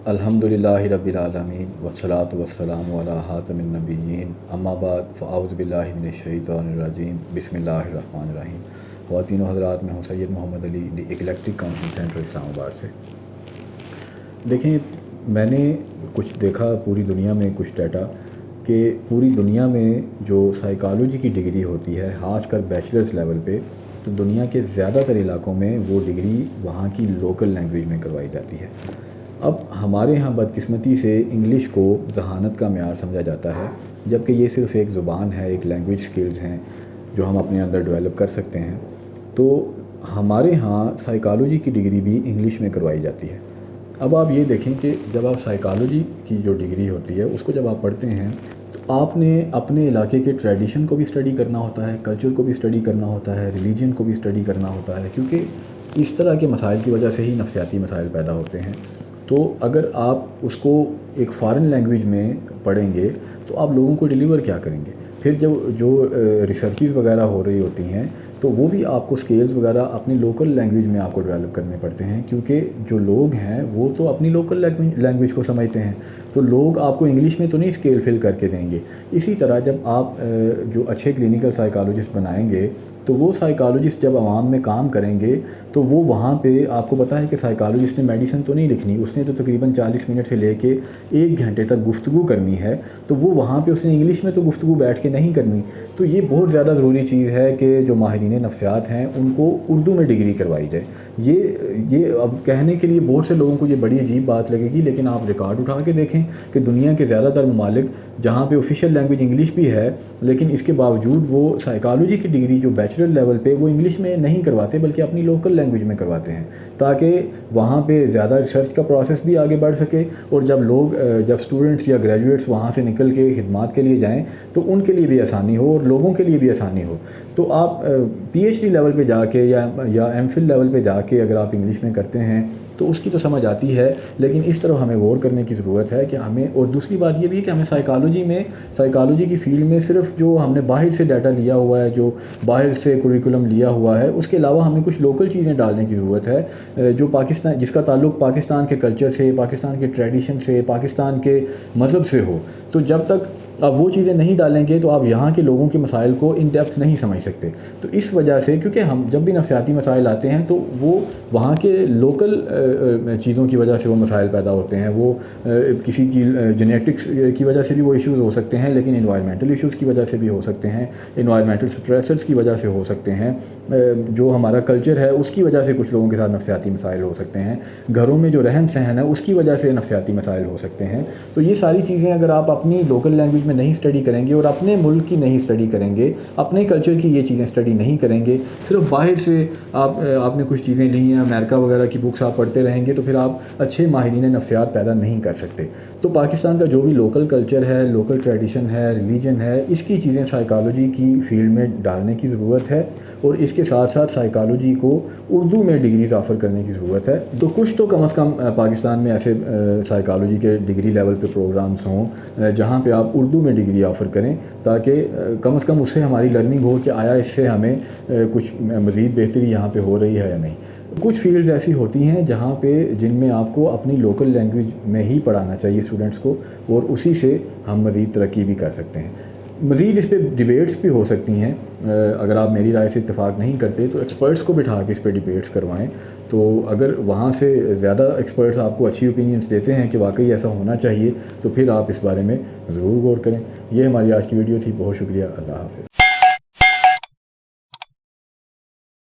الحمدللہ رب العالمین والصلاة والسلام علی خاتم النبیین اما بعد فاعوذ باللہ من الشیطان الرجیم بسم اللہ الرحمن الرحیم۔ خواتین و حضرات، میں ہوں سید محمد علی، دی اکلیکٹک کانفرنس سینٹر اسلام آباد سے۔ دیکھیں، میں نے کچھ دیکھا پوری دنیا میں کچھ ڈیٹا کہ پوری دنیا میں جو سائیکالوجی کی ڈگری ہوتی ہے، خاص کر بیچلرز لیول پہ، تو دنیا کے زیادہ تر علاقوں میں وہ ڈگری وہاں کی لوکل لینگویج میں کروائی جاتی ہے۔ اب ہمارے ہاں بدقسمتی سے انگلش کو ذہانت کا معیار سمجھا جاتا ہے، جبکہ یہ صرف ایک زبان ہے، ایک لینگویج سکلز ہیں جو ہم اپنے اندر ڈیولپ کر سکتے ہیں۔ تو ہمارے ہاں سائیکالوجی کی ڈگری بھی انگلش میں کروائی جاتی ہے۔ اب آپ یہ دیکھیں کہ جب آپ سائیکالوجی کی جو ڈگری ہوتی ہے اس کو جب آپ پڑھتے ہیں تو آپ نے اپنے علاقے کے ٹریڈیشن کو بھی اسٹڈی کرنا ہوتا ہے، کلچر کو بھی اسٹڈی کرنا ہوتا ہے، ریلیجن کو بھی اسٹڈی کرنا ہوتا ہے، کیونکہ اس طرح کے مسائل کی وجہ سے ہی نفسیاتی مسائل پیدا ہوتے ہیں۔ تو اگر آپ اس کو ایک فارن لینگویج میں پڑھیں گے تو آپ لوگوں کو ڈیلیور کیا کریں گے؟ پھر جو ریسرچز وغیرہ ہو رہی ہوتی ہیں تو وہ بھی آپ کو سکیلز وغیرہ اپنی لوکل لینگویج میں آپ کو ڈیولپ کرنے پڑتے ہیں، کیونکہ جو لوگ ہیں وہ تو اپنی لوکل لینگویج کو سمجھتے ہیں، تو لوگ آپ کو انگلش میں تو نہیں سکیل فل کر کے دیں گے۔ اسی طرح جب آپ جو اچھے کلینکل سائیکالوجسٹ بنائیں گے تو وہ سائیکالوجسٹ جب عوام میں کام کریں گے تو وہ وہاں پہ آپ کو پتہ ہے کہ سائیکالوجسٹ نے میڈیسن تو نہیں لکھنی، اس نے تو تقریباً 40 منٹ سے لے کے 1 گھنٹے تک گفتگو کرنی ہے، تو وہ وہاں پہ اس نے انگلش میں تو گفتگو بیٹھ کے نہیں کرنی۔ تو یہ بہت زیادہ ضروری چیز ہے کہ جو ماہرین نفسیات ہیں ان کو اردو میں ڈگری کروائی جائے۔ یہ اب کہنے کے لیے بہت سے لوگوں کو یہ بڑی عجیب بات لگے گی، لیکن آپ ریکارڈ اٹھا کے دیکھیں کہ دنیا کے زیادہ تر ممالک جہاں پہ آفیشیل لینگویج انگلش بھی ہے، لیکن اس کے باوجود وہ سائیکالوجی کی ڈگری جو بیچلر لیول پہ وہ انگلش میں نہیں کرواتے بلکہ اپنی لوکل لینگویج میں کرواتے ہیں، تاکہ وہاں پہ زیادہ ریسرچ کا پروسیس بھی آگے بڑھ سکے، اور جب اسٹوڈنٹس یا گریجویٹس وہاں سے نکل کے خدمات کے لیے جائیں تو ان کے لیے بھی آسانی ہو اور لوگوں کے لیے بھی آسانی ہو۔ تو آپ پی ایچ ڈی لیول پہ جا کے یا ایم فل لیول پہ جا کے اگر آپ انگلش میں کرتے ہیں تو اس کی تو سمجھ آتی ہے، لیکن اس طرح ہمیں غور کرنے کی ضرورت ہے کہ ہمیں، اور دوسری بات یہ بھی ہے کہ ہمیں سائیکالوجی کی فیلڈ میں صرف جو ہم نے باہر سے ڈیٹا لیا ہوا ہے، جو باہر سے کوریکولم لیا ہوا ہے، اس کے علاوہ ہمیں کچھ لوکل چیزیں ڈالنے کی ضرورت ہے جو جس کا تعلق پاکستان کے کلچر سے، پاکستان کے ٹریڈیشن سے، پاکستان کے مذہب سے ہو۔ تو جب تک آپ وہ چیزیں نہیں ڈالیں گے تو آپ یہاں کے لوگوں کے مسائل کو ان ڈیپتھ نہیں سمجھ سکتے۔ تو اس وجہ سے، کیونکہ ہم جب بھی نفسیاتی مسائل آتے ہیں تو وہ وہاں کے لوکل چیزوں کی وجہ سے وہ مسائل پیدا ہوتے ہیں، وہ کسی کی جینیٹکس کی وجہ سے بھی وہ ایشوز ہو سکتے ہیں، لیکن انوائرمنٹل ایشوز کی وجہ سے بھی ہو سکتے ہیں، انوائرمنٹل سٹریسرز کی وجہ سے ہو سکتے ہیں، جو ہمارا کلچر ہے اس کی وجہ سے کچھ لوگوں کے ساتھ نفسیاتی مسائل ہو سکتے ہیں، گھروں میں جو رہن سہن ہے اس کی وجہ سے نفسیاتی مسائل ہو سکتے ہیں۔ تو یہ ساری چیزیں اگر آپ اپنی لوکل لینگویج میں نہیں اسٹڈی کریں گے اور اپنے ملک کی نہیں اسٹڈی کریں گے، اپنے کلچر کی یہ چیزیں اسٹڈی نہیں کریں گے، صرف باہر سے آپ نے کچھ چیزیں لی ہیں، امریکہ وغیرہ کی بکس آپ پڑھتے رہیں گے تو پھر آپ اچھے ماہرین نفسیات پیدا نہیں کر سکتے۔ تو پاکستان کا جو بھی لوکل کلچر ہے، لوکل ٹریڈیشن ہے، ریلیجن ہے، اس کی چیزیں سائیکالوجی کی فیلڈ میں ڈالنے کی ضرورت ہے، اور اس کے ساتھ ساتھ سائیکالوجی کو اردو میں ڈگریز آفر کرنے کی ضرورت ہے۔ تو کچھ تو کم از کم پاکستان میں ایسے سائیکالوجی کے ڈگری لیول پہ پروگرامز ہوں جہاں پہ آپ اردو میں ڈگری آفر کریں، تاکہ کم از کم اس سے ہماری لرننگ ہو کہ آیا اس سے ہمیں کچھ مزید بہتری یہاں پہ ہو رہی ہے یا نہیں۔ کچھ فیلڈز ایسی ہوتی ہیں جہاں پہ جن میں آپ کو اپنی لوکل لینگویج میں ہی پڑھانا چاہیے اسٹوڈنٹس کو، اور اسی سے ہم مزید ترقی بھی کر سکتے ہیں۔ مزید اس پہ ڈیبیٹس بھی ہو سکتی ہیں، اگر آپ میری رائے سے اتفاق نہیں کرتے تو ایکسپرٹس کو بٹھا کے اس پہ ڈیبیٹس کروائیں۔ تو اگر وہاں سے زیادہ ایکسپرٹس آپ کو اچھی اوپینینس دیتے ہیں کہ واقعی ایسا ہونا چاہیے تو پھر آپ اس بارے میں ضرور غور کریں۔ یہ ہماری آج کی ویڈیو تھی، بہت شکریہ، اللہ حافظ۔